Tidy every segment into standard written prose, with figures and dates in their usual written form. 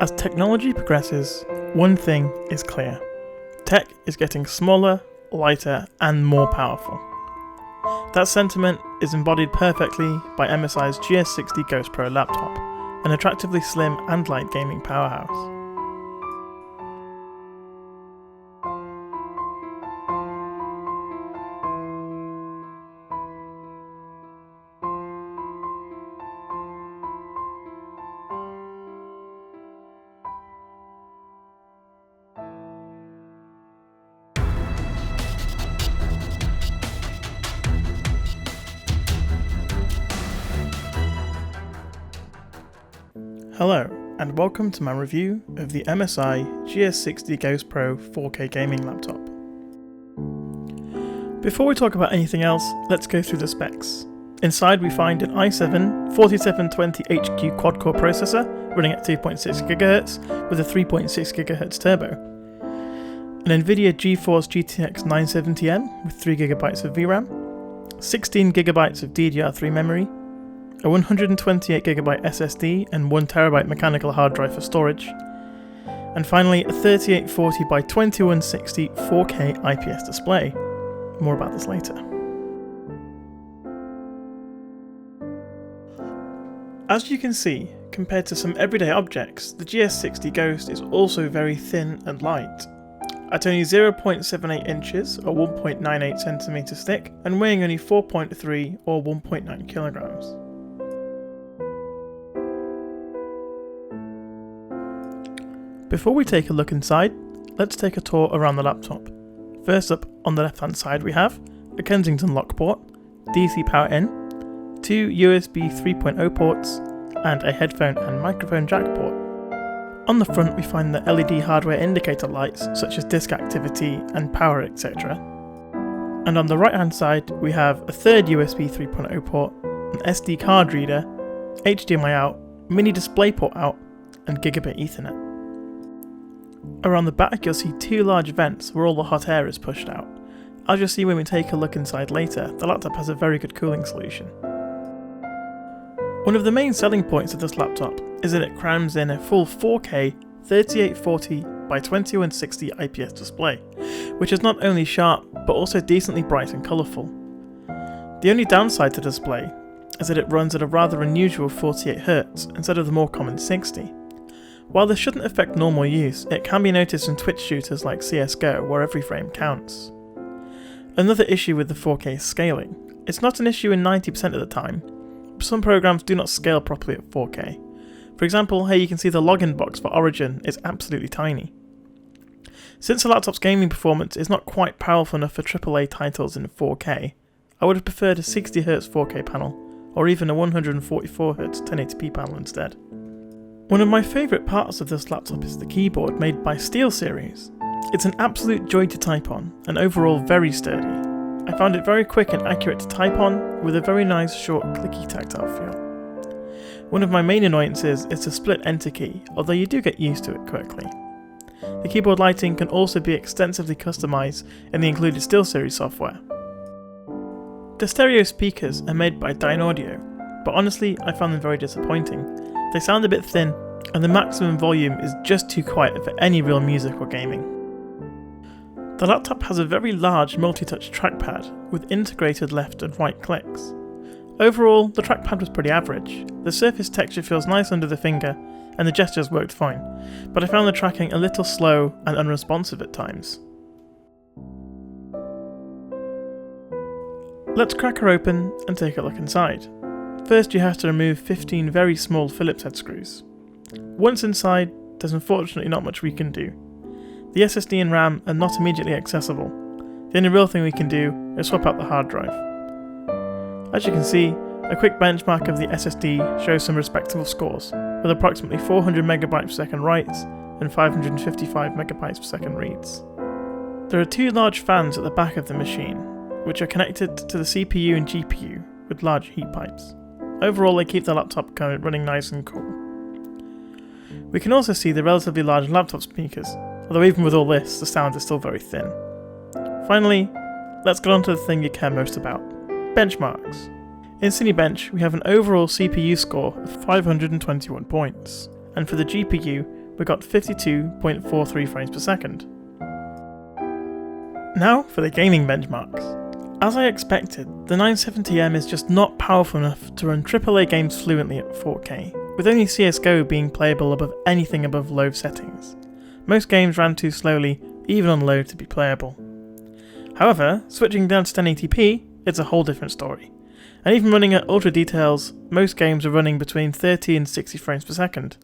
As technology progresses, one thing is clear. Tech is getting smaller, lighter, and more powerful. That sentiment is embodied perfectly by MSI's GS60 Ghost Pro laptop, an attractively slim and light gaming powerhouse. Hello, and welcome to my review of the MSI GS60 Ghost Pro 4K gaming laptop. Before we talk about anything else, let's go through the specs. Inside we find an i7 4720HQ quad-core processor running at 2.6 GHz with a 3.6 GHz turbo, an NVIDIA GeForce GTX 970M with 3GB of VRAM, 16GB of DDR3 memory, a 128GB SSD and 1TB mechanical hard drive for storage, and finally a 3840 by 2160 4K IPS display. More about this later. As you can see, compared to some everyday objects, the GS60 Ghost is also very thin and light. At only 0.78 inches or 1.98 cm thick and weighing only 4.3 or 1.9 kilograms. Before we take a look inside, let's take a tour around the laptop. First up, on the left hand side we have a Kensington lock port, DC power in, two USB 3.0 ports, and a headphone and microphone jack port. On the front we find the LED hardware indicator lights such as disk activity and power, etc. And on the right hand side we have a third USB 3.0 port, an SD card reader, HDMI out, mini DisplayPort out, and gigabit Ethernet. Around the back you'll see two large vents where all the hot air is pushed out. As you'll see when we take a look inside later, the laptop has a very good cooling solution. One of the main selling points of this laptop is that it crams in a full 4K 3840 by 2160 IPS display, which is not only sharp but also decently bright and colourful. The only downside to the display is that it runs at a rather unusual 48Hz instead of the more common 60. While this shouldn't affect normal use, it can be noticed in Twitch shooters like CSGO where every frame counts. Another issue with the 4K is scaling. It's not an issue in 90% of the time, but some programs do not scale properly at 4K. For example, here you can see the login box for Origin is absolutely tiny. Since the laptop's gaming performance is not quite powerful enough for AAA titles in 4K, I would have preferred a 60Hz 4K panel, or even a 144Hz 1080p panel instead. One of my favourite parts of this laptop is the keyboard made by SteelSeries. It's an absolute joy to type on, and overall very sturdy. I found it very quick and accurate to type on, with a very nice short clicky tactile feel. One of my main annoyances is the split enter key, although you do get used to it quickly. The keyboard lighting can also be extensively customised in the included SteelSeries software. The stereo speakers are made by Dynaudio, but honestly I found them very disappointing. They sound a bit thin, and the maximum volume is just too quiet for any real music or gaming. The laptop has a very large multi-touch trackpad with integrated left and right clicks. Overall, the trackpad was pretty average. The surface texture feels nice under the finger, and the gestures worked fine, but I found the tracking a little slow and unresponsive at times. Let's crack her open and take a look inside. First you have to remove 15 very small Phillips head screws. Once inside, there's unfortunately not much we can do. The SSD and RAM are not immediately accessible. The only real thing we can do is swap out the hard drive. As you can see, a quick benchmark of the SSD shows some respectable scores, with approximately 400 MB per second writes and 555 MB per second reads. There are two large fans at the back of the machine, which are connected to the CPU and GPU with large heat pipes. Overall, they keep the laptop running nice and cool. We can also see the relatively large laptop speakers, although even with all this, the sound is still very thin. Finally, let's get on to the thing you care most about, benchmarks. In Cinebench, we have an overall CPU score of 521 points, and for the GPU, we we got 52.43 frames per second. Now for the gaming benchmarks. As I expected, the 970M is just not powerful enough to run AAA games fluently at 4K, with only CSGO being playable above anything above low settings. Most games ran too slowly, even on low, to be playable. However, switching down to 1080p, it's a whole different story. And even running at ultra details, most games are running between 30 and 60 frames per second.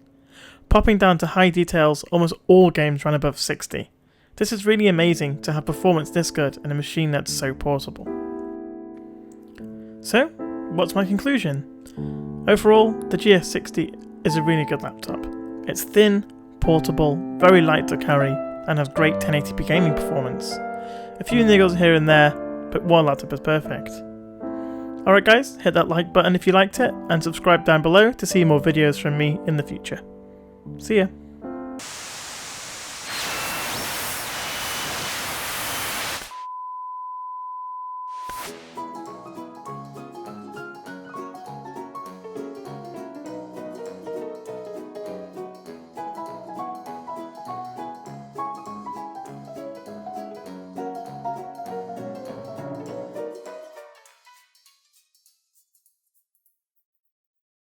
Popping down to high details, almost all games ran above 60. This is really amazing to have performance this good in a machine that's so portable. So, what's my conclusion? Overall, the GS60 is a really good laptop. It's thin, portable, very light to carry, and has great 1080p gaming performance. A few niggles here and there, but one laptop is perfect. Alright guys, hit that like button if you liked it, and subscribe down below to see more videos from me in the future. See ya!